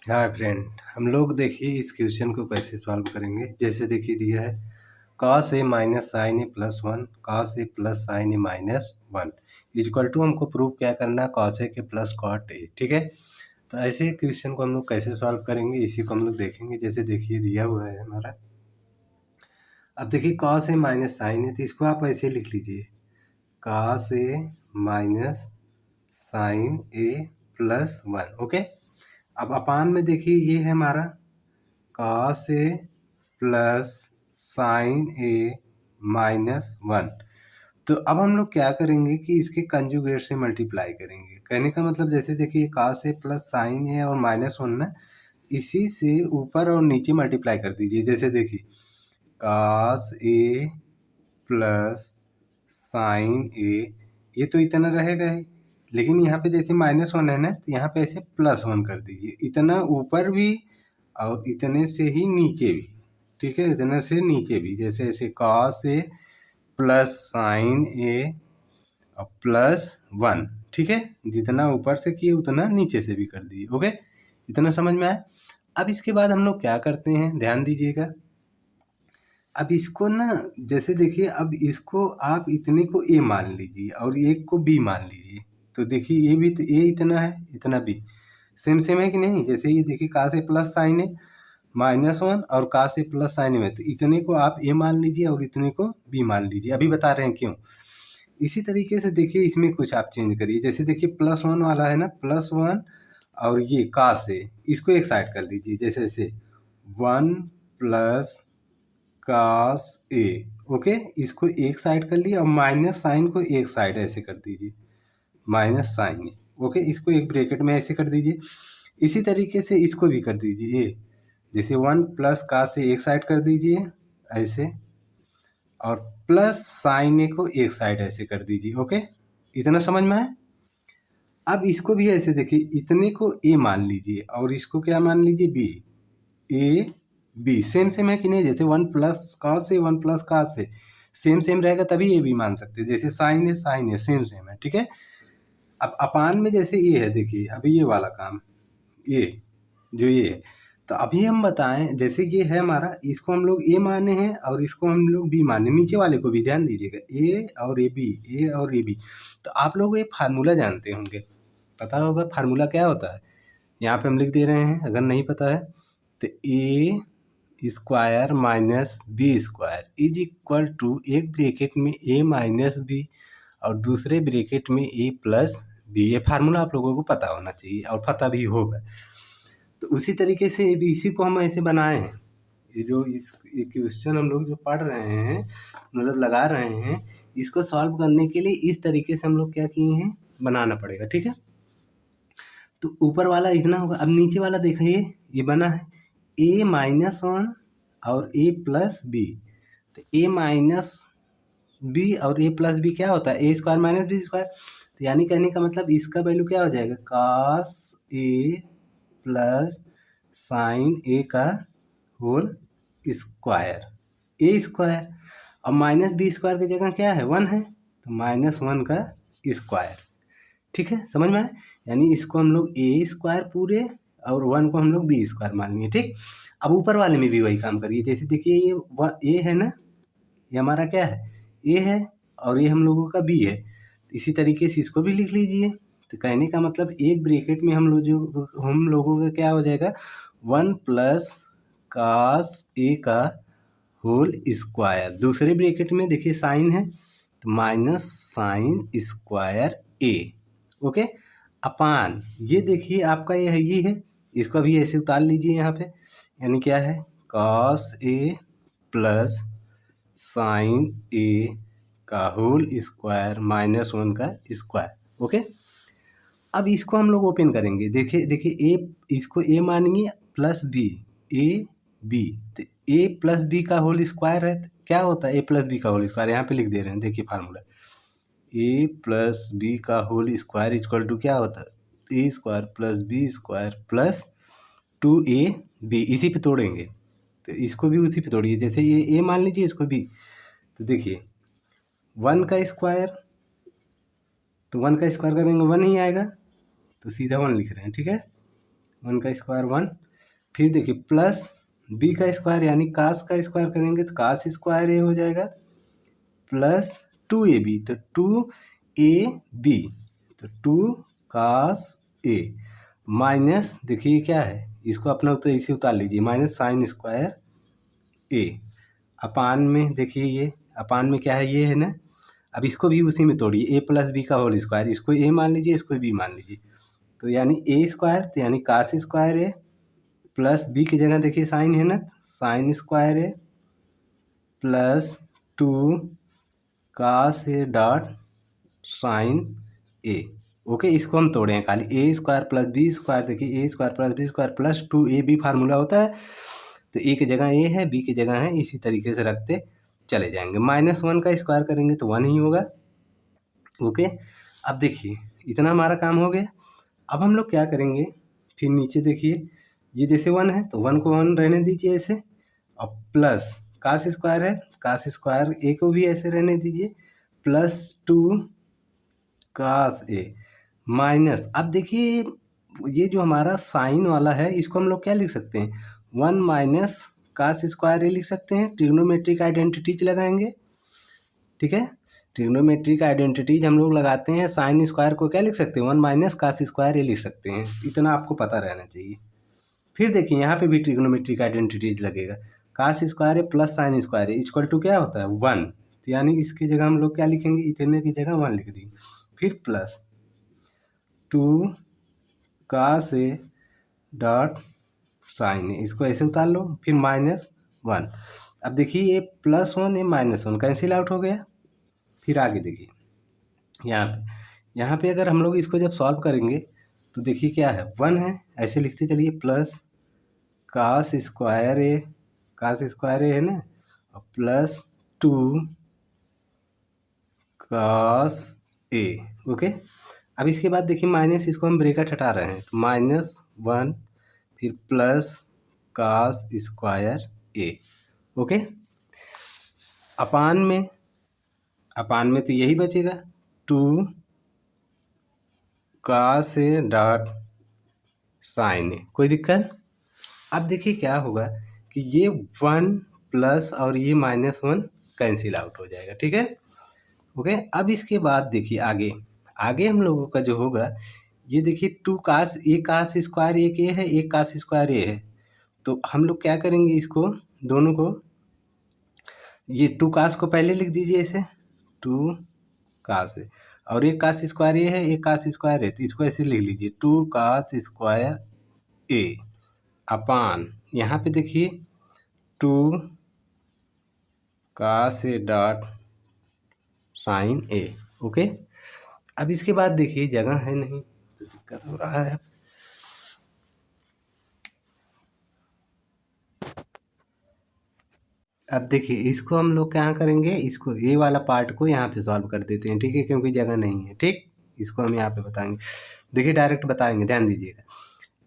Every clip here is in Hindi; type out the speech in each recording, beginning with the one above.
हाँ फ्रेंड, हम लोग देखिए इस क्वेश्चन को कैसे सॉल्व करेंगे। जैसे देखिए दिया है cos a minus sine A plus one cos a plus sine A minus one equal to हमको प्रूव क्या करना है cos a के प्लस cot a। ठीक है, तो ऐसे क्वेश्चन को हम लोग कैसे सॉल्व करेंगे इसी को हम लोग देखेंगे। जैसे देखिए दिया हुआ है हमारा, अब देखिए cos a माइनस साइन है तो इसको आप ऐसे लिख लीजिए cos a minus sine A plus one. Okay, अब अपान में देखिए ये है हमारा cos a plus sine A minus one. तो अब हम लोग क्या करेंगे कि इसके कंजुगेट से मल्टीप्लाई करेंगे। कहने का मतलब जैसे देखिए cos a प्लस साइन ए और माइनस वन ना, इसी से ऊपर और नीचे मल्टीप्लाई कर दीजिए। जैसे देखिए cos a प्लस साइन ए, ये तो इतना रहेगा ही, लेकिन यहाँ पे जैसे माइनस वन है ना तो यहाँ पे ऐसे प्लस वन कर दीजिए, इतना ऊपर भी और इतने से ही नीचे भी। ठीक है, इतने से नीचे भी, जैसे ऐसे cos a प्लस साइन ए और प्लस वन। ठीक है, जितना ऊपर से किए उतना नीचे से भी कर दिए। ओके, इतना समझ में आया। अब इसके बाद हम लोग क्या करते हैं, ध्यान दीजिएगा। अब इसको ना, जैसे देखिए अब इसको आप इतने को ए मान लीजिए और एक को बी मान लीजिए। तो देखिए ये भी तो ए इतना है, इतना बी, सेम सेम है कि नहीं। जैसे ये देखिए cos a plus sine A minus one और cos a प्लस साइन ए में, तो इतने को आप ए मान लीजिए और इतने को बी मान लीजिए। अभी बता रहे हैं क्यों। इसी तरीके से देखिए इसमें कुछ आप चेंज करिए। जैसे देखिए प्लस वन वाला है ना, प्लस वन और ये cos a, इसको एक साइड कर दीजिए। जैसे ऐसे one plus cos a। Okay, इसको एक साइड कर लिया और माइनस साइन को एक साइड ऐसे कर दीजिए, माइनस साइन। ओके, इसको एक ब्रैकेट में ऐसे कर दीजिए। इसी तरीके से इसको भी कर दीजिए, ये जैसे वन प्लस cos a एक साइड कर दीजिए ऐसे, और प्लस साइन ए को एक साइड ऐसे कर दीजिए। ओके, इतना समझ में आया। अब इसको भी ऐसे देखिए, इतने को ए मान लीजिए और इसको क्या मान लीजिए, B. A B same same है कि नहीं। जैसे one plus cos a one plus cos a same same रहेगा तभी ये भी मान सकते हैं। जैसे साइन ए सेम सेम है। ठीक है, अब अपान में जैसे ये है, देखिए अभी ये वाला काम, ये जो ये है, तो अभी हम बताएं। जैसे ये है हमारा, इसको हम लोग ए माने हैं और इसको हम लोग बी माने। नीचे वाले को भी ध्यान दीजिएगा, ए और ए बी, ए और ए बी। तो आप लोग ये फार्मूला जानते होंगे, पता होगा फार्मूला क्या होता है। यहाँ पे हम लिख दे रहे हैं, अगर नहीं पता है तो A square minus B square is equal to, एक ब्रैकेट में ए माइनस बी और दूसरे ब्रैकेट में ए प्लस बी। ये फार्मूला आप लोगों को पता होना चाहिए और पता भी होगा। तो उसी तरीके से इसी को हम ऐसे बनाए हैं। ये जो ये क्वेश्चन हम लोग जो पढ़ रहे हैं, मतलब लगा रहे हैं, इसको सॉल्व करने के लिए इस तरीके से हम लोग क्या किए हैं, बनाना पड़ेगा। ठीक है, तो ऊपर वाला इतना होगा। अब नीचे वाला देखिए, ये बना है ए माइनस वन और ए प्लस बी। तो ए माइनस बी और ए प्लस बी क्या होता है, A square minus B square. तो यानी कहने का मतलब इसका वैल्यू क्या हो जाएगा, cos ए प्लस साइन ए का होल स्क्वायर, ए स्क्वायर। और माइनस बी स्क्वायर की जगह क्या है, वन है, तो माइनस वन का स्क्वायर। ठीक है, समझ में आया। यानी इसको हम लोग ए स्क्वायर पूरे और वन को हम लोग बी स्क्वायर मान लिए। ठीक, अब ऊपर वाले में भी वही काम करिए। जैसे देखिए ये ए है ना, ये हमारा क्या है, ए है, और ये हम लोगों का बी है। तो इसी तरीके से इसको भी लिख लीजिए। तो कहने का मतलब एक ब्रैकेट में हम लोगों का क्या हो जाएगा, वन प्लस cos ए का होल स्क्वायर। दूसरे ब्रैकेट में देखिए साइन है तो माइनस साइन स्क्वायर ए। ओके, अपान ये देखिए आपका ये है, इसको भी ऐसे उतार लीजिए यहाँ पे। यानी क्या है, cos ए प्लस साइन ए का होल स्क्वायर माइनस वन का स्क्वायर। ओके, अब इसको हम लोग ओपन करेंगे। देखिए ए, इसको ए मानिए प्लस बी, ए बी, तो ए प्लस बी का होल स्क्वायर है। तो क्या होता है ए प्लस बी का होल स्क्वायर, यहाँ पे लिख दे रहे हैं, देखिए फार्मूला ए प्लस बी का होल स्क्वायर इक्वल टू क्या होता है, A square plus B square plus two A B. इसी पे तोड़ेंगे तो इसको भी उसी पे तोड़िए। जैसे ये ए मान लीजिए, इसको बी, तो देखिए वन का स्क्वायर, तो वन का स्क्वायर करेंगे वन ही आएगा, तो सीधा वन लिख रहे हैं। ठीक है, 1 का स्क्वायर 1। फिर देखिए प्लस बी का स्क्वायर यानी कास का स्क्वायर करेंगे तो कास स्क्वायर ए हो जाएगा प्लस 2ab तो 2ab तो 2 कास ए माइनस देखिए क्या है इसको अपना तो इसे उतार लीजिए माइनस साइन स्क्वायर ए अपान में देखिए ये अपान में क्या है ये है ना। अब इसको भी उसी में तोड़िए ए प्लस बी का होल स्क्वायर इसको ए मान लीजिए इसको बी मान लीजिए तो यानी ए स्क्वायर तो यानी cos square A plus B की जगह देखिए साइन है ना sine square A plus 2 cos A dot sine A okay. इसको हम तोड़े हैं खाली A square plus B square देखिए A square plus B square plus 2ab formula होता है तो ए की जगह ए है बी की जगह है इसी तरीके से रखते चले जाएंगे। -1 का स्क्वायर करेंगे तो 1 ही होगा ओके। अब देखिए इतना हमारा काम हो गया। अब हम लोग क्या करेंगे फिर नीचे देखिए ये जैसे 1 है तो 1 को 1 रहने दीजिए ऐसे और प्लस कास स्क्वायर है कास स्क्वायर ए को भी ऐसे रहने दीजिए प्लस 2 कास ए माइनस अब देखिए ये जो हमारा साइन वाला है इसको हम लोग क्या लिख सकते हैं 1 माइनस कास स्क्वायर ए लिख सकते हैं। ट्रिग्नोमेट्रिक आइडेंटिटीज लगाएंगे ठीक है। ट्रिग्नोमेट्रिक आइडेंटिटीज हम लोग लगाते हैं साइन स्क्वायर को क्या लिख सकते हैं 1 माइनस कास स्क्वायर ए लिख सकते हैं इतना आपको पता रहना चाहिए। फिर देखिए यहाँ पे भी ट्रिग्नोमेट्रिक आइडेंटिटीज लगेगा कास स्क्वायर है प्लस साइन स्क्वायर है इक्वल टू क्या होता है 1 तो यानी इसकी जगह हम लोग क्या लिखेंगे इतने की जगह 1 लिख देंगे फिर plus 2 cos A dot sine A इसको ऐसे उतार लो फिर -1 अब देखिए ये +1 ये -1 कैंसिल आउट हो गया। फिर आगे देखिए यहाँ पे अगर हम लोग इसको जब सॉल्व करेंगे तो देखिए क्या है 1 है ऐसे लिखते चलिए प्लस कास स्क्वायर ए है ना और प्लस 2 कास ए ओके। अब इसके बाद देखिए माइनस इसको हम ब्रैकेट हटा रहे हैं तो -1 फिर प्लस कास स्क्वायर ए ओके। अपान में तो यही बचेगा 2 कास ए डॉट साइन ए कोई दिक्कत। अब देखिए क्या होगा कि ये 1 प्लस और ये -1 कैंसिल आउट हो जाएगा ठीक है ओके। अब इसके बाद देखिए आगे हम लोगों का जो होगा ये देखिए 2 कास स्क्वायर एक ए है एक कास स्क्वायर ए है तो हम लोग क्या करेंगे इसको दोनों को ये 2 कास को पहले लिख दीजिए ऐसे 2 कास है और एक कास स्क्वायर ए है एक कास स्क्वायर है तो इसको ऐसे लिख लीजिए 2 कास स्क्वायर ए अपान यहाँ पे देखिए 2 cos A dot sine A okay. अब इसके बाद देखिए जगह है नहीं तो दिक्कत हो रहा है। अब देखिए इसको हम लोग क्या करेंगे इसको ये वाला पार्ट को यहाँ पे सॉल्व कर देते हैं ठीक है क्योंकि जगह नहीं है ठीक। इसको हम यहाँ पे बताएंगे देखिए डायरेक्ट बताएंगे ध्यान दीजिएगा।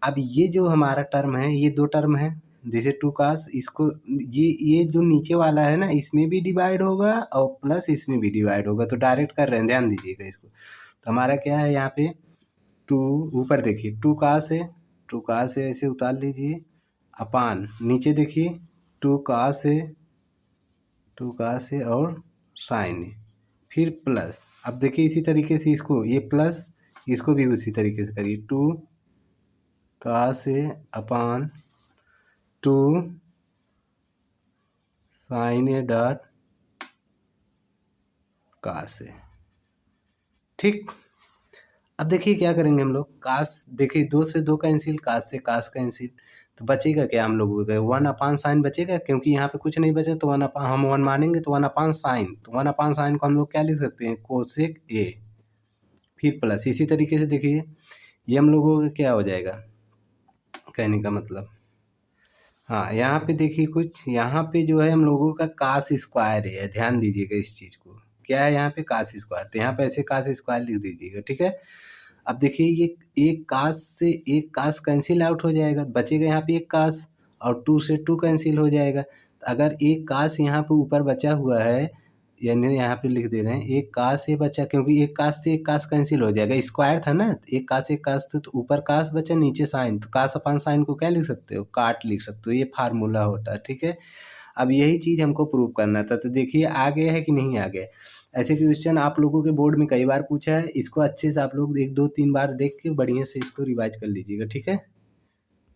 अब ये जो हमारा टर्म है ये 2 टर्म है जैसे 2 कास इसको ये जो नीचे वाला है ना इसमें भी डिवाइड होगा और प्लस इसमें भी डिवाइड होगा तो डायरेक्ट कर रहे हैं ध्यान दीजिएगा इसको। तो हमारा क्या है यहाँ पे 2 ऊपर देखिए 2 कास है ऐसे उतार लीजिए अपान नीचे देखिए 2 कास है और साइन है फिर प्लस अब देखिए इसी तरीके से इसको ये प्लस इसको भी उसी तरीके से करिए 2 कास है अपान 2 साइन ए डॉट कास है ठीक। अब देखिए क्या करेंगे हम लोग कास देखिए 2 से 2 कैंसिल कास से कास कैंसिल तो बचेगा क्या हम लोगों का 1 अपान साइन बचेगा क्योंकि यहाँ पे कुछ नहीं बचा तो 1 अपान हम 1 मानेंगे तो 1 अपान साइन तो 1 अपान साइन को हम लोग क्या लिख सकते हैं कोसेक ए फिर प्लस इसी तरीके से देखिए ये हम लोगों का क्या हो जाएगा कहने का मतलब हाँ यहाँ पे देखिए कुछ यहाँ पे जो है हम लोगों का कास स्क्वायर है ध्यान दीजिएगा इस चीज़ को क्या है यहाँ पे कास स्क्वायर तो यहाँ पे ऐसे कास स्क्वायर लिख दीजिएगा ठीक है। अब देखिए ये एक कास से एक कास कैंसिल आउट हो जाएगा बचेगा यहाँ पे एक कास और 2 से 2 कैंसिल हो जाएगा तो अगर एक कास यहाँ पे ऊपर बचा हुआ है यानी यहाँ पे लिख दे रहे हैं एक काश ए बचा, क्योंकि एक काश से एक काश कैंसिल हो जाएगा, स्क्वायर था ना, एक काश एक काश तो ऊपर काश बचा नीचे साइन, तो काश अपान साइन को क्या लिख सकते हो, काट लिख सकते हो, ये फार्मूला होता है। ठीक है, अब यही चीज़ हमको प्रूव करना था, तो देखिए आ गया है कि नहीं आ गया। ऐसे क्वेश्चन आप लोगों के बोर्ड में कई बार पूछा है, इसको अच्छे से आप लोग 1 2 3 बार देख के बढ़िया से इसको रिवाइज कर लीजिएगा। ठीक है।